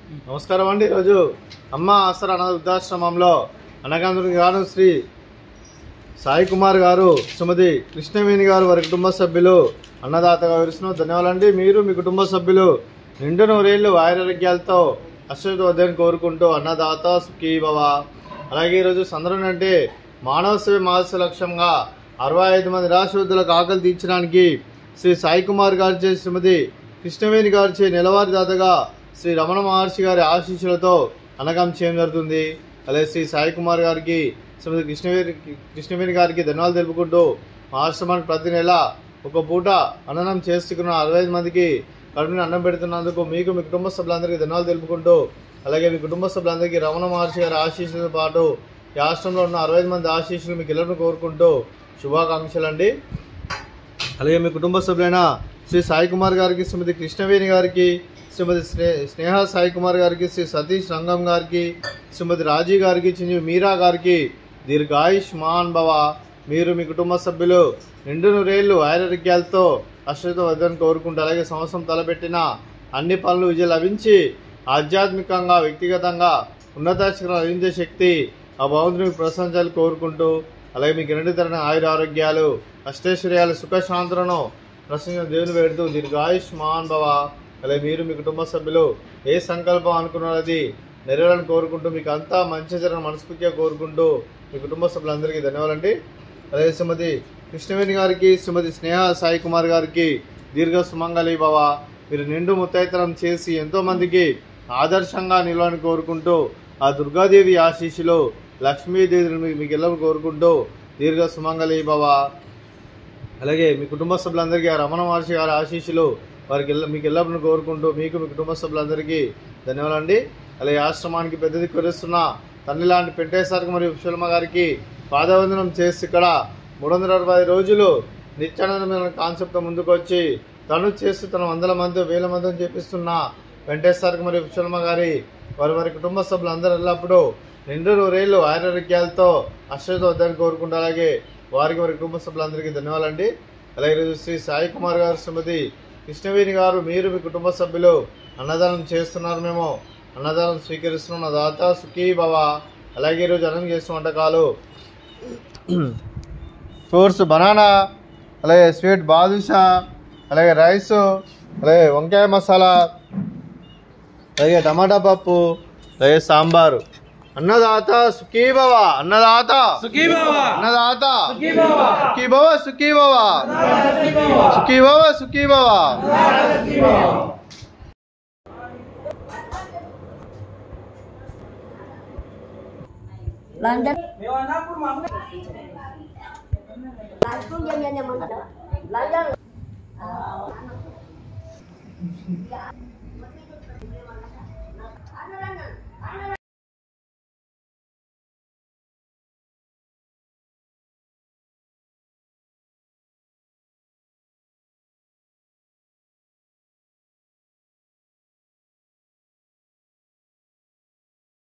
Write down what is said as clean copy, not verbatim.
నమస్కారం అండి. ఈరోజు అమ్మ ఆసరా అనాథ వృద్ధాశ్రమంలో అనగాంధ్రుని గాను శ్రీ సాయి కుమార్ గారు, శ్రీమతి కృష్ణవేణి గారు, వారి కుటుంబ సభ్యులు అన్నదాతగా విరుస్తున్నాం. ధన్యవాదాలండి. మీరు మీ కుటుంబ సభ్యులు నిండు నూరేళ్లు ఆయురారోగ్యాలతో అశ్వత వద్దని కోరుకుంటూ అన్నదాత సుఖీ భవ. అలాగే ఈరోజు సందర్భం అంటే మానవ సేవ మాస లక్ష్యంగా 65 మంది నిరాశ్రయులకు ఆకలి తీర్చడానికి శ్రీ సాయి కుమార్ గారిచే, శ్రీమతి కృష్ణవేణి గారిచే నెలవారీ దాతగా శ్రీ రమణ మహర్షి గారి ఆశీస్సులతో అన్నదానం చేయడం జరుగుతుంది. అలాగే శ్రీ సాయి కుమార్ గారికి, శ్రీమతి కృష్ణవేణి గారికి ధన్యవాదాలు తెలుపుకుంటూ మా ఆశ్రమానికి ప్రతి నెల ఒక పూట అన్నదానం చేస్తున్న 65 మందికి కడుపుని అన్నం పెడుతున్నందుకు మీకు మీ కుటుంబ సభ్యులందరికీ ధన్యవాదాలు తెలుపుకుంటూ, అలాగే మీ కుటుంబ సభ్యులందరికీ రమణ మహర్షి గారి ఆశీస్సులతో పాటు ఈ ఆశ్రమంలో ఉన్న 65 మంది ఆశీస్సులు మీకు ఎల్లరూ కోరుకుంటూ శుభాకాంక్షలు అండి. అలాగే మీ కుటుంబ సభ్యులైన శ్రీ సాయి కుమార్ గారికి, శ్రీమతి కృష్ణవేణి గారికి, శ్రీమతి స్నేహ సాయి కుమార్ గారికి, శ్రీ సతీష్ రంగం గారికి, శ్రీమతి రాజీ గారికి, చిన్న మీరా గారికి దీర్ఘాయుష్మాన్ భవ. మీరు మీ కుటుంబ సభ్యులు నిండు నూరేళ్లు ఆయురారోగ్యాలతో అశ్వత వద్దని కోరుకుంటూ, అలాగే సంవత్సరం తలపెట్టిన అన్ని పనులు విజయం లభించి ఆధ్యాత్మికంగా వ్యక్తిగతంగా ఉన్నత శిఖరాలు లభించే శక్తి ఆ భగవంతునికి ప్రశంసాలు కోరుకుంటూ, అలాగే మీకు నిరంతరమైన ఆయురారోగ్యాలు, అష్టైశ్వర్యాలు, సుఖశాంతులను ప్రసంగం దేవుని పెడుతూ దీర్ఘాయుష్మాన్ భవ. అలాగే మీరు మీ కుటుంబ సభ్యులు ఏ సంకల్పం అనుకున్నది నెరవేరాలని కోరుకుంటూ, మీకు అంతా మంచి జరగని మనస్ఫూర్తిగా కోరుకుంటూ మీ కుటుంబ సభ్యులందరికీ ధన్యవాదాలండి. అలాగే శ్రీమతి కృష్ణవేణి గారికి, శ్రీమతి స్నేహ సాయి కుమార్ గారికి దీర్ఘ సుమంగళి భవ. మీరు నిండు ముత్తైతనం చేసి ఎంతోమందికి ఆదర్శంగా నిలవాలని కోరుకుంటూ, ఆ దుర్గాదేవి ఆశీస్సులు, లక్ష్మీదేవిని మీకు ఎల్లరూ కోరుకుంటూ దీర్ఘ సుమంగళి భవ. అలాగే మీ కుటుంబ సభ్యులందరికీ ఆ రమణ మహర్షి గారి ఆశీస్సులు వారికి మీకు ఎల్లప్పుడూ కోరుకుంటూ మీకు మీ కుటుంబ సభ్యులందరికీ ధన్యవాదాలండి. అలాగే ఆశ్రమానికి పెద్ద దిక్కురిస్తున్న తండ్రి లాంటి పెంటేశ్వరికి మరియు విశ్వలమ్మ గారికి పాదవందనం చేసి ఇక్కడ 360 రోజులు నిత్యానందమైన కాన్సెప్ట్ ముందుకు వచ్చి తను చేస్తూ తన 100 మంది 1000 మందిని చేపిస్తున్న వెంకటేశ్వరికి మరియు విశ్వలమ్మ గారి వారి కుటుంబ సభ్యులందరూ ఎల్లప్పుడూ నిండు నూరేళ్లు ఆయురారోగ్యాలతో అశ్వత వద్దని కోరుకుంటూ, అలాగే వారి కుటుంబ సభ్యులందరికీ ధన్యవాదాలండి. అలాగే ఈరోజు శ్రీ సాయి కుమార్ గారు, శ్రీమతి కృష్ణవేణి గారు, మీరు మీ కుటుంబ సభ్యులు అన్నదానం చేస్తున్నారు. మేము అన్నదానం స్వీకరిస్తున్నాం. నా దాత సుఖీ భవ. అలాగే ఈరోజు అన్నం చేస్తున్న వంటకాలు ఫ్రూట్స్ బనానా, అలాగే స్వీట్ బాదుషా, అలాగే రైస్, అలాగే వంకాయ మసాలా, అలాగే టమాటా పప్పు, అలాగే సాంబారు. అన్నదాత సుఖీ భవ. అన్నదాత సుఖీ భవ. అన్నదాత సుఖీ భవ. సుఖీ భవ సుఖీ భవ. సుఖీ భవ సుఖీ భవ. London London